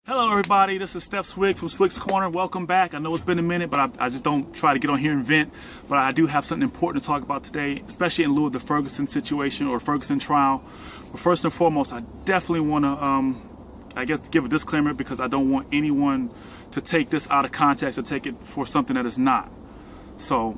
Hello everybody, this is Swig from Swig's Corner. Welcome back. I know it's been a minute, but I just don't try to get on here and vent. But I do have something important to talk about today, especially in lieu of the Ferguson situation or Ferguson trial. But first and foremost, I definitely want to, I guess, give a disclaimer because I don't want anyone to take this out of context or take it for something that is not. So,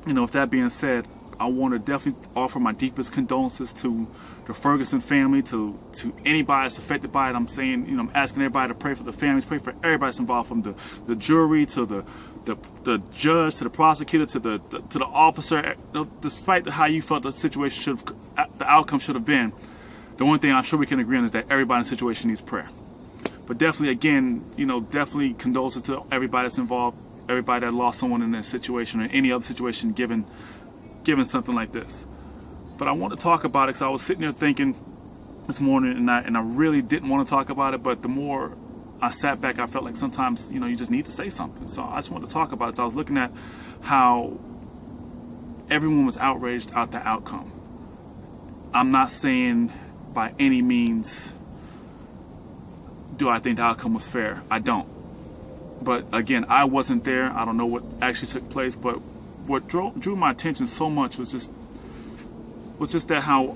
with that being said, I want to definitely offer my deepest condolences to the Ferguson family, to anybody that's affected by it. I'm saying, I'm asking everybody to pray for the families, pray for everybody that's involved, from the jury to the judge to the prosecutor to the officer. Despite how you felt the situation the outcome should have been, the one thing I'm sure we can agree on is that everybody in the situation needs prayer. But definitely, again, definitely condolences to everybody that's involved, everybody that lost someone in this situation or any other situation given something like this. But I want to talk about it because I was sitting there thinking this morning, and I really didn't want to talk about it, but the more I sat back, I felt like sometimes you just need to say something. So I just want to talk about it. So I was looking at how everyone was outraged at the outcome. I'm not saying by any means do I think the outcome was fair. I don't. But again, I wasn't there. I don't know what actually took place, but what drew my attention so much was just that how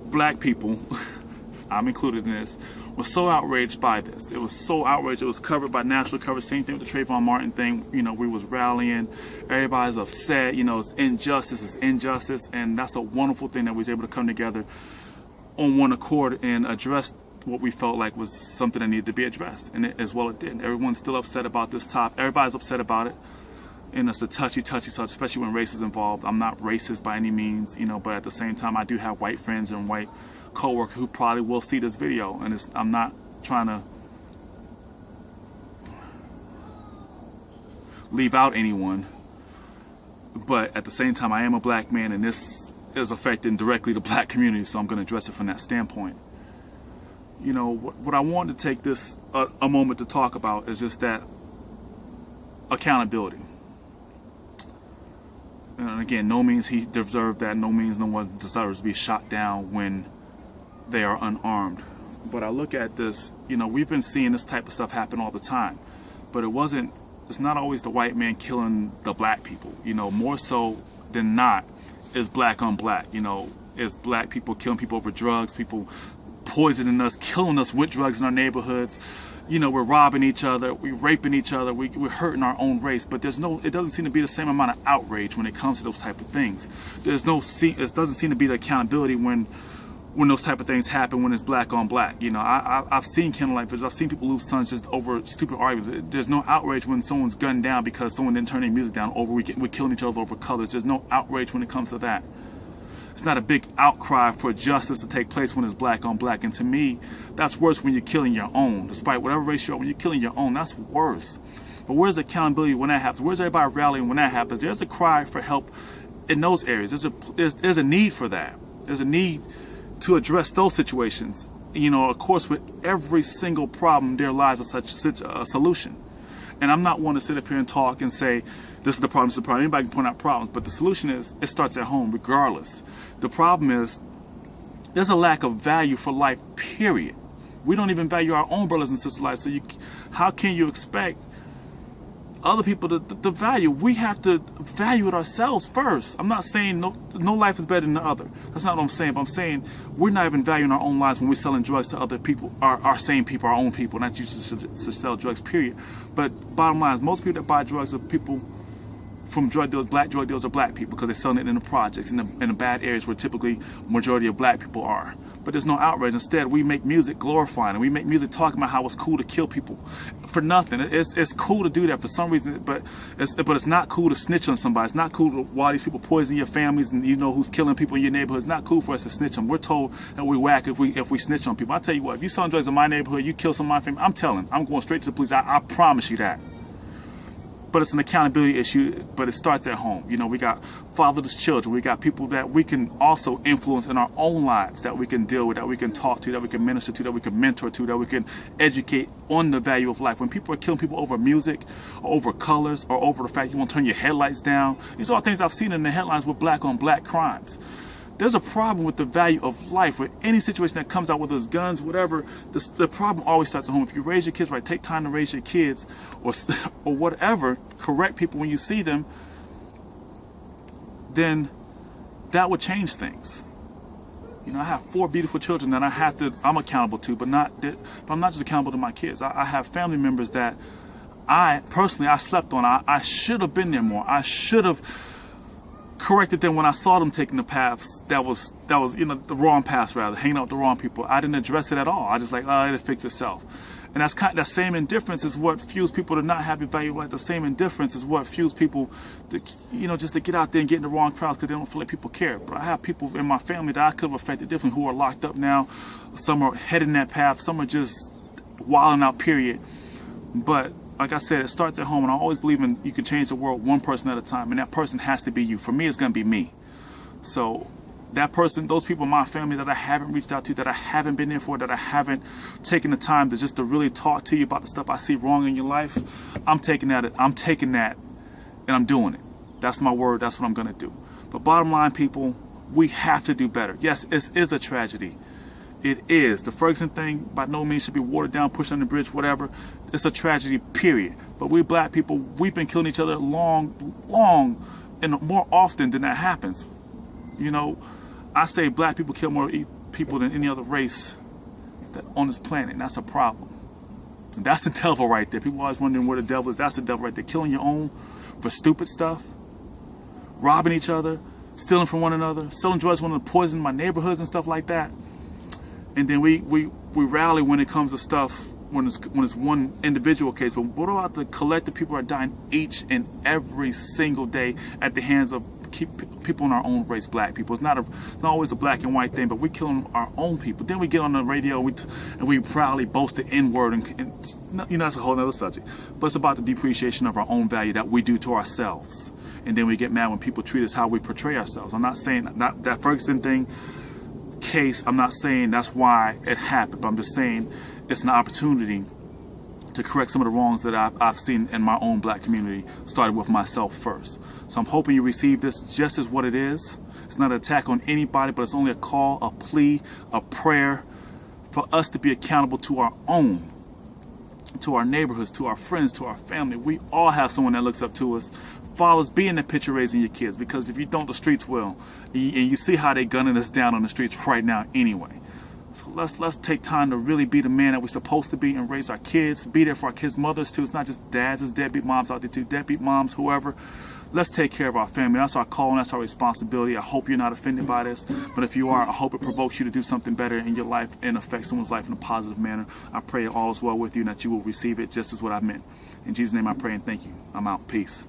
black people, I'm included in this, was so outraged by this. It was so outraged. It was covered by national coverage. Same thing with the Trayvon Martin thing. We was rallying. Everybody's upset. It's injustice, and that's a wonderful thing that we was able to come together on one accord and address what we felt like was something that needed to be addressed, and as well it did. Everyone's still upset about this topic. Everybody's upset about it. And it's a touchy subject, especially when race is involved. I'm not racist by any means, but at the same time, I do have white friends and white coworkers who probably will see this video, and I'm not trying to leave out anyone, but at the same time, I am a black man, and this is affecting directly the black community, so I'm going to address it from that standpoint. What I want to take this a moment to talk about is just that accountability. And again, no means he deserved that. No means no one deserves to be shot down when they are unarmed. But I look at this, we've been seeing this type of stuff happen all the time. But it's not always the white man killing the black people. More so than not is black on black. Is black people killing people over drugs, people poisoning us, killing us with drugs in our neighborhoods. We're robbing each other, we're raping each other, we're hurting our own race, but it doesn't seem to be the same amount of outrage when it comes to those type of things. It doesn't seem to be the accountability when those type of things happen when it's black on black. I've seen candlelight, I've seen people lose sons just over stupid arguments. There's no outrage when someone's gunned down because someone didn't turn their music down over, we're killing each other over colors. There's no outrage when it comes to that. It's not a big outcry for justice to take place when it's black on black. And to me, that's worse when you're killing your own. Despite whatever race you are, when you're killing your own, that's worse. But where's accountability when that happens? Where's everybody rallying when that happens? There's a cry for help in those areas. There's a need for that. There's a need to address those situations. Of course, with every single problem, there lies such a solution. And I'm not one to sit up here and talk and say, this is the problem, this is the problem. Anybody can point out problems. But the solution is, it starts at home, regardless. The problem is, there's a lack of value for life, period. We don't even value our own brothers and sisters' lives. So how can you expect other people to value? We have to value it ourselves first. I'm not saying no life is better than the other. That's not what I'm saying. But I'm saying we're not even valuing our own lives when we're selling drugs to other people, our same people, our own people, not just to sell drugs, period. But bottom line is, most people that buy drugs are people from drug dealers. Black drug dealers are black people because they're selling it in the projects, in the bad areas where typically majority of black people are. But there's no outrage. Instead, we make music glorifying, and we make music talking about how it's cool to kill people for nothing. It's cool to do that for some reason, but it's not cool to snitch on somebody. It's not cool to, while these people poison your families and who's killing people in your neighborhood. It's not cool for us to snitch them. We're told that we whack if we snitch on people. I tell you what, if you selling drugs in my neighborhood, you kill some of my family, I'm going straight to the police. I promise you that. But it's an accountability issue, but it starts at home. We got fatherless children. We got people that we can also influence in our own lives, that we can deal with, that we can talk to, that we can minister to, that we can mentor to, that we can educate on the value of life. When people are killing people over music, or over colors, or over the fact you want to turn your headlights down, these are all things I've seen in the headlines with black on black crimes. There's a problem with the value of life. With any situation that comes out, whether it's guns, whatever, the problem always starts at home. If you raise your kids right, take time to raise your kids, or whatever, correct people when you see them, then that would change things. You know, I have 4 beautiful children that I'm accountable to, but I'm not just accountable to my kids. I have family members that I slept on. I should have been there more. I should have corrected them when I saw them taking the paths that was the wrong paths, rather, hanging out with the wrong people. I didn't address it at all. I just like, oh, it'll fix itself. And that same indifference is what fuels people to not have your value. Like the same indifference is what fuels people to, just to get out there and get in the wrong crowds because they don't feel like people care. But I have people in my family that I could have affected differently who are locked up now. Some are heading that path. Some are just wilding out, period. But like I said, it starts at home, and I always believe in you can change the world one person at a time, and that person has to be you. For me, it's going to be me. So that person, those people in my family that I haven't reached out to, that I haven't been there for, that I haven't taken the time to really talk to you about the stuff I see wrong in your life, I'm taking that, and I'm doing it. That's my word. That's what I'm going to do. But bottom line, people, we have to do better. Yes, it is a tragedy. It is. The Ferguson thing by no means should be watered down, pushed on the bridge, whatever. It's a tragedy, period. But we black people, we've been killing each other long, and more often than that happens. I say black people kill more people than any other race on this planet, and that's a problem. And that's the devil right there. People always wondering where the devil is. That's the devil right there. Killing your own for stupid stuff, robbing each other, stealing from one another, selling drugs, wanting to poison my neighborhoods and stuff like that. And then we rally when it comes to stuff, when it's one individual case. But what about the collective people who are dying each and every single day at the hands of people in our own race, black people? It's not always a black and white thing, but we're killing our own people. Then we get on the radio and we proudly boast the N-word, and that's a whole other subject. But it's about the depreciation of our own value that we do to ourselves. And then we get mad when people treat us how we portray ourselves. I'm not saying that Ferguson thing case, I'm not saying that's why it happened, but I'm just saying it's an opportunity to correct some of the wrongs that I've seen in my own black community, started with myself first. So I'm hoping you receive this just as what it is. It's not an attack on anybody, but it's only a call, a plea, a prayer for us to be accountable to our own, to our neighborhoods, to our friends, to our family. We all have someone that looks up to us. Fathers, be in the picture raising your kids, because if you don't, the streets will. And you see how they gunning us down on the streets right now anyway. So let's take time to really be the man that we're supposed to be and raise our kids. Be there for our kids' mothers too. It's not just dads, it's deadbeat moms out there too. Deadbeat moms, whoever. Let's take care of our family. That's our call and that's our responsibility. I hope you're not offended by this, but if you are, I hope it provokes you to do something better in your life and affect someone's life in a positive manner. I pray all is well with you and that you will receive it just as what I meant. In Jesus' name I pray and thank you. I'm out. Peace.